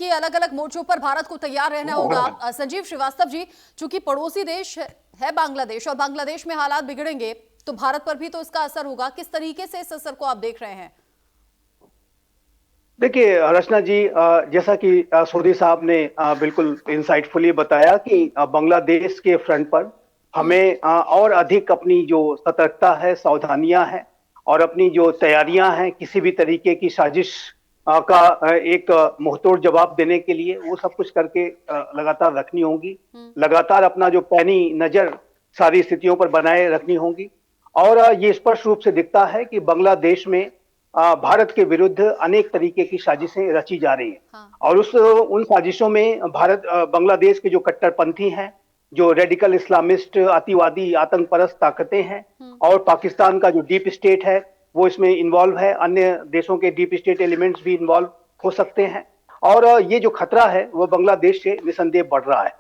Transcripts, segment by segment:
कि अलग अलग मोर्चों पर भारत को तैयार रहना होगा। संजीव श्रीवास्तव जी, चूंकि पड़ोसी देश है बांग्लादेश और बांग्लादेश में हालात बिगड़ेंगे तो भारत पर भी तो इसका असर होगा। किस तरीके से इस असर को आप देख रहे हैं? देखिए रचना जी, जैसा कि सोधी साहब ने बिल्कुल इंसाइटफुली बताया कि बांग्लादेश के फ्रंट पर हमें और अधिक अपनी जो सतर्कता है, सावधानियां हैं और अपनी जो तैयारियां हैं किसी भी तरीके की साजिश का एक मुंहतोड़ जवाब देने के लिए वो सब कुछ करके लगातार रखनी होगी। लगातार अपना जो पैनी नजर सारी स्थितियों पर बनाए रखनी होगी। और ये स्पष्ट रूप से दिखता है कि बांग्लादेश में भारत के विरुद्ध अनेक तरीके की साजिशें रची जा रही हैं। हाँ। और उन साजिशों में भारत बांग्लादेश के जो कट्टरपंथी हैं, जो रेडिकल इस्लामिस्ट अतिवादी आतंकपरस्त ताकतें हैं और पाकिस्तान का जो डीप स्टेट है वो इसमें इन्वॉल्व है। अन्य देशों के डीप स्टेट एलिमेंट्स भी इन्वॉल्व हो सकते हैं। और ये जो खतरा है वो बांग्लादेश से निसंदेह बढ़ रहा है।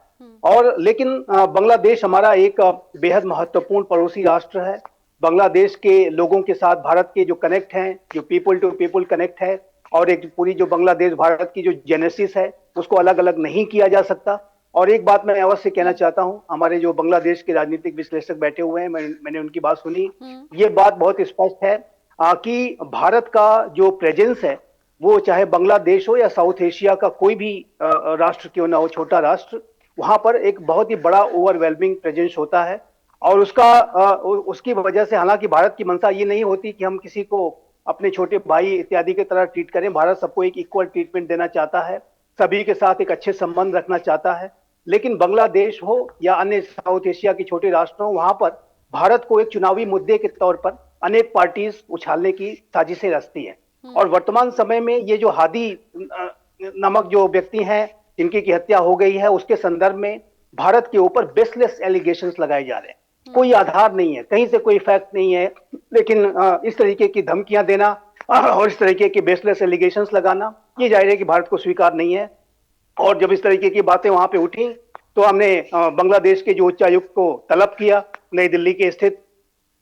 और लेकिन बांग्लादेश हमारा एक बेहद महत्वपूर्ण पड़ोसी राष्ट्र है। बांग्लादेश के लोगों के साथ भारत के जो कनेक्ट हैं, जो पीपल टू पीपल कनेक्ट है और एक पूरी जो बांग्लादेश भारत की जो जेनेसिस है उसको अलग अलग नहीं किया जा सकता। और एक बात मैं अवश्य कहना चाहता हूं, हमारे जो बांग्लादेश के राजनीतिक विश्लेषक बैठे हुए हैं, मैंने उनकी बात सुनी। ये बात बहुत स्पष्ट है कि भारत का जो प्रेजेंस है वो चाहे बांग्लादेश हो या साउथ एशिया का कोई भी राष्ट्र क्यों ना हो, छोटा राष्ट्र, वहां पर एक बहुत ही बड़ा ओवरवेलमिंग प्रेजेंस होता है। और उसकी वजह से, हालांकि भारत की मंशा ये नहीं होती कि हम किसी को अपने छोटे भाई इत्यादि की तरह ट्रीट करें। भारत सबको एक इक्वल ट्रीटमेंट देना चाहता है, सभी के साथ एक अच्छे संबंध रखना चाहता है। लेकिन बांग्लादेश हो या अन्य साउथ एशिया के छोटे राष्ट्र हो, वहां पर भारत को एक चुनावी मुद्दे के तौर पर अनेक पार्टीज उछालने की साजिशें रचती हैं। और वर्तमान समय में ये जो हादी नामक जो व्यक्ति हैं जिनकी की हत्या हो गई है, उसके संदर्भ में भारत के ऊपर बेसलेस एलिगेशंस लगाए जा रहे हैं। कोई आधार नहीं है, कहीं से कोई फैक्ट नहीं है, लेकिन इस तरीके की धमकियां देना और इस तरीके के बेसलेस एलिगेशंस लगाना ये जाहिर है कि भारत को स्वीकार नहीं है। और जब इस तरीके की बातें वहां पे उठी तो हमने बांग्लादेश के जो उच्चायुक्त को तलब किया, नई दिल्ली के स्थित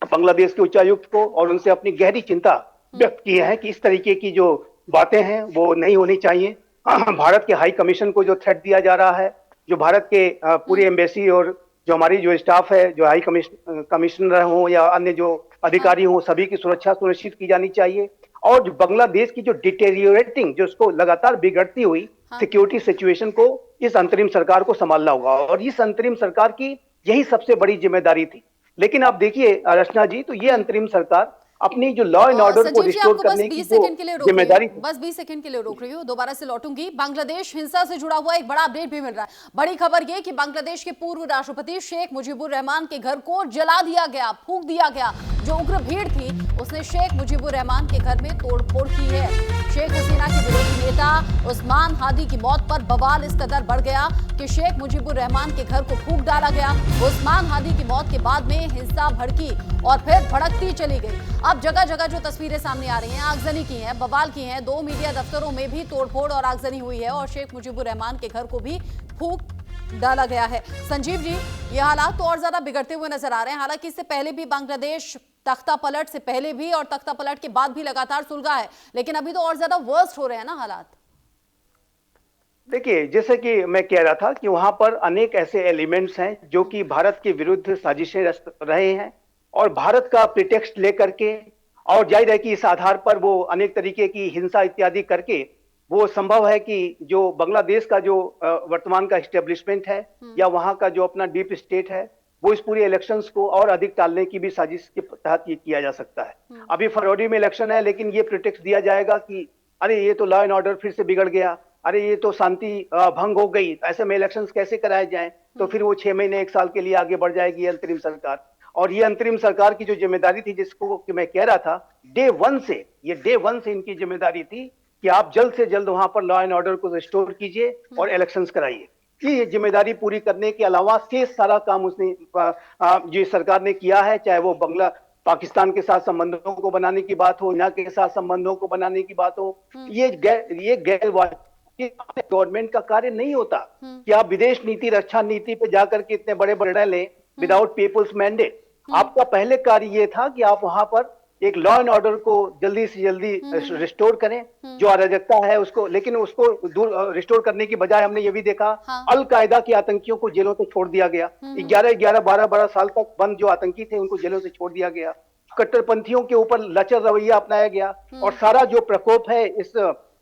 बांग्लादेश के उच्चायुक्त को, और उनसे अपनी गहरी चिंता व्यक्त की है कि इस तरीके की जो बातें हैं वो नहीं होनी चाहिए। भारत के हाई कमीशन को जो थ्रेट दिया जा रहा है, जो भारत के पूरी एम्बेसी और जो हमारी जो स्टाफ है, जो हाई कमिश्नर हो या अन्य जो अधिकारी हो, सभी की सुरक्षा सुनिश्चित की जानी चाहिए। और जो बांग्लादेश की जो डिटेरियोरेटिंग, जो उसको लगातार बिगड़ती हुई सिक्योरिटी सिचुएशन को इस अंतरिम सरकार को संभालना होगा। और इस अंतरिम सरकार की यही सबसे बड़ी जिम्मेदारी थी। लेकिन आप देखिए रचना जी, तो ये अंतरिम सरकार अपनी जो लॉ एंड ऑर्डर को रिस्टोर करने की जो जिम्मेदारी, बस 20 सेकंड के लिए रोक रही हूँ, दोबारा से लौटूंगी। बांग्लादेश हिंसा से जुड़ा हुआ एक बड़ा अपडेट भी मिल रहा है। बड़ी खबर यह कि बांग्लादेश के पूर्व राष्ट्रपति शेख मुजीबुर रहमान के घर को जला दिया गया, फूंक दिया गया। जो उग्र भीड़ थी उसने शेख मुजीबुर रहमान के घर में तोड़फोड़ की है। शेख हसीना के विरोधी नेता उस्मान हादी की मौत पर बवाल इस कदर बढ़ गया कि शेख मुजीबुर रहमान के घर को फूंक डाला गया। उस्मान हादी की मौत के बाद में हिंसा भड़की और फिर भड़कती चली गई। अब जगह जगह जो तस्वीरें सामने आ रही हैं, आगजनी की हैं, बवाल की हैं। 2 मीडिया दफ्तरों में भी तोड़फोड़ और आगजनी हुई है और शेख मुजीबुर रहमान के घर को भी फूंक डाला गया है। संजीव जी, ये हालात तो और ज्यादा बिगड़ते हुए नजर आ रहे हैं। हालांकि इससे पहले भी बांग्लादेश तख्ता पलट से पहले भी और तख्ता पलट के बाद भी लगातार सुलगा है, लेकिन अभी तो और ज्यादा वर्स्ट हो रहे हैं ना हालात। देखिए, जैसे कि मैं कह रहा था कि वहां पर अनेक ऐसे एलिमेंट्स हैं जो कि भारत के विरुद्ध साजिशें रच रहे हैं और भारत का प्रिटेक्स्ट लेकर के, और जाहिर है कि इस आधार पर वो अनेक तरीके की हिंसा इत्यादि करके, वो संभव है कि जो बांग्लादेश का जो वर्तमान का एस्टेब्लिशमेंट है या वहां का जो अपना डीप स्टेट है, वो इस पूरे इलेक्शंस को और अधिक टालने की भी साजिश के तहत ये किया जा सकता है। अभी फरवरी में इलेक्शन है, लेकिन ये प्रिटेक्स्ट दिया जाएगा कि अरे ये तो लॉ एंड ऑर्डर फिर से बिगड़ गया, अरे ये तो शांति भंग हो गई, ऐसे में इलेक्शंस कैसे कराए जाएं। तो फिर वो 6 महीने 1 साल के लिए आगे बढ़ जाएगी अंतरिम सरकार। और ये अंतरिम सरकार की जो जिम्मेदारी थी, जिसको कि मैं कह रहा था, डे वन से इनकी जिम्मेदारी थी कि आप जल्द से जल्द वहां पर लॉ एंड ऑर्डर को रिस्टोर कीजिए और इलेक्शंस कराइए। ये जिम्मेदारी पूरी करने के अलावा शेष सारा काम उसने जो सरकार ने किया है, चाहे वो पाकिस्तान के साथ संबंधों को बनाने की बात हो, यहाँ के साथ संबंधों को बनाने की बात हो, ये गैर गवर्नमेंट का कार्य नहीं होता कि आप विदेश नीति, रक्षा नीति पे जाकर के इतने बड़े निर्णय लें विदाउट पीपुल्स मैंडेट। आपका पहले कार्य ये था कि आप वहां पर एक लॉ एंड ऑर्डर को जल्दी से जल्दी रिस्टोर करें, जो अराजकता है उसको, लेकिन उसको दूर रिस्टोर करने की बजाय हमने ये भी देखा हाँ। अल कायदा के आतंकियों को जेलों से छोड़ दिया गया। 11 12 साल तक बंद जो आतंकी थे उनको जेलों से छोड़ दिया गया। कट्टरपंथियों के ऊपर लचर रवैया अपनाया गया और सारा जो प्रकोप है इस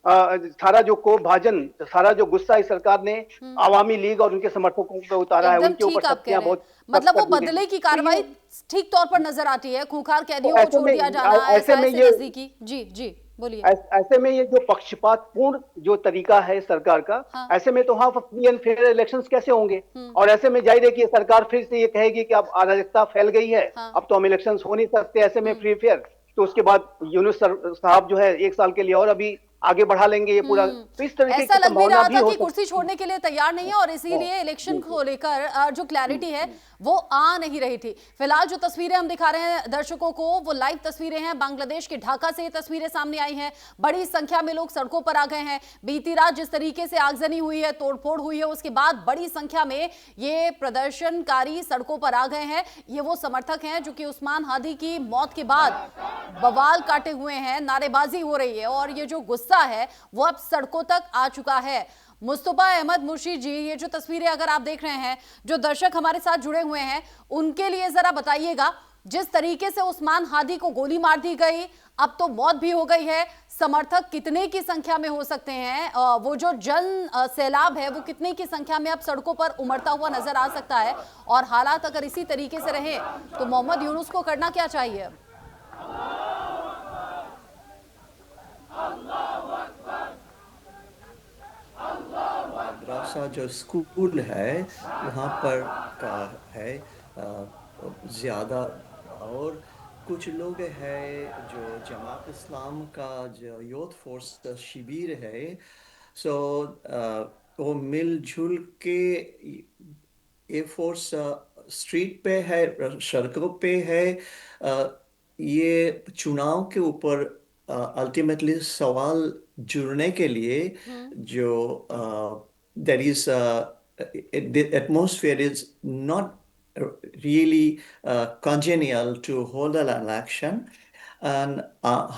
सारा जो कोप भाजन, सारा जो गुस्सा इस सरकार ने आवामी लीग और उनके समर्थकों पर उतारा है, एकदम उनके ऊपर ठीक आप कह सख्तियां रहे हैं। बहुत मतलब वो सख्त कर दी गई। बदले की तो कार्रवाई ये ठीक तौर पर नजर आती है, खूंखार कैदियों तो को छोड़ दिया जाना, ऐसे में एसआई से ये नजदीकी। जी जी बोलिए। ऐसे में ये जो पक्षपातपूर्ण जो तरीका है सरकार का, हाँ। ऐसे में तो हाँ फ्री एंड फेयर इलेक्शंस कैसे होंगे? और ऐसे में जाहिर है कि ये सरकार फिर से ये कहेगी कि अब अराजकता फैल गई है, हाँ। अब तो हम इलेक्शंस हो नहीं सकते ऐसे में फ्री फेयर। तो उसके बाद यूनुस साहब जो है 1 साल के लिए और अभी आगे बढ़ा लेंगे ये पूरा, तो इस तरीके ऐसा की लग भी संभावना रहा भी था हो कि कुर्सी सकती छोड़ने के लिए तैयार नहीं है और इसीलिए इलेक्शन को लेकर जो क्लैरिटी है वो आ नहीं रही थी। फिलहाल जो तस्वीरें हम दिखा रहे हैं दर्शकों को वो लाइव तस्वीरें हैं, बांग्लादेश के ढाका से ये तस्वीरें सामने आई हैं। बड़ी संख्या में लोग सड़कों पर आ गए हैं। बीती रात जिस तरीके से आगजनी हुई है, तोड़फोड़ हुई है, उसके बाद बड़ी संख्या में ये प्रदर्शनकारी सड़कों पर आ गए हैं। ये वो समर्थक हैं जो कि उस्मान हादी की मौत के बाद बवाल काटे हुए हैं, नारेबाजी हो रही है और ये जो गुस्सा है वो अब सड़कों तक आ चुका है। मुस्तफा अहमद मुर्शी जी, ये जो तस्वीरें अगर आप देख रहे हैं, जो दर्शक हमारे साथ जुड़े हुए हैं उनके लिए जरा बताइएगा, जिस तरीके से उस्मान हादी को गोली मार दी गई, अब तो मौत भी हो गई है, समर्थक कितने की संख्या में हो सकते हैं? वो जो जन सैलाब है वो कितने की संख्या में अब सड़कों पर उमड़ता हुआ नजर आ सकता है? और हालात अगर इसी तरीके से रहे तो मोहम्मद यूनुस को करना क्या चाहिए? मद्रासा जो स्कूल है वहाँ पर का है ज़्यादा, और कुछ लोग हैं जो जमात इस्लाम का जो यूथ फोर्स शिविर है, सो वो मिलजुल के ये फोर्स स्ट्रीट पे है, सड़कों पे है। ये चुनाव के ऊपर अल्टीमेटली सवाल जुड़ने के लिए जो there is the atmosphere is not really congenial to hold an election. And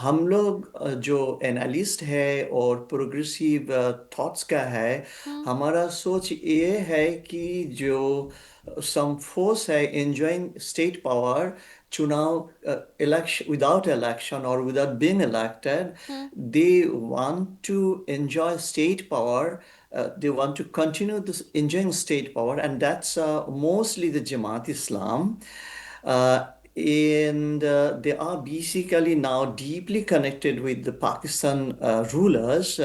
हम लोग जो एनालिस्ट है और प्रोग्रेसिव थॉट्स का है, हमारा सोच ये है कि जो some force है enjoying state power, चुनाव election without election or without being elected, they want to enjoy state power. They want to continue this enjoying state power, and that's mostly the Jamaat Islam. And they are basically now deeply connected with the Pakistan rulers.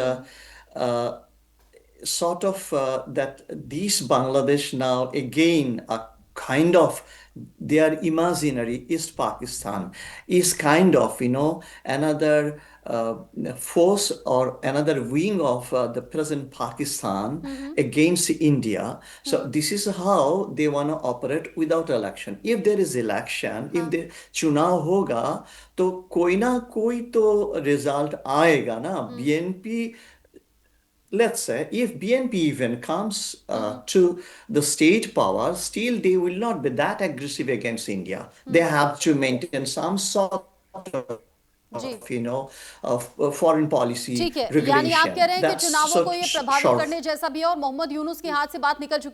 Sort of that these Bangladesh now again are kind of, they are imaginary East Pakistan is kind of, another force or another wing of the present Pakistan against India. So this is how they want to operate without election. If there is election, if the चुनाव होगा तो कोई ना कोई तो result आएगा ना। BNP, let's say if BNP even comes to the state power, still they will not be that aggressive against India. They have to maintain some sort of, of foreign policy ठीक है, यानी आप regulation. कह रहे हैं कि That's चुनावों so को ये प्रभावित short. करने जैसा भी है और मोहम्मद यूनुस के हाथ से बात निकल चुकी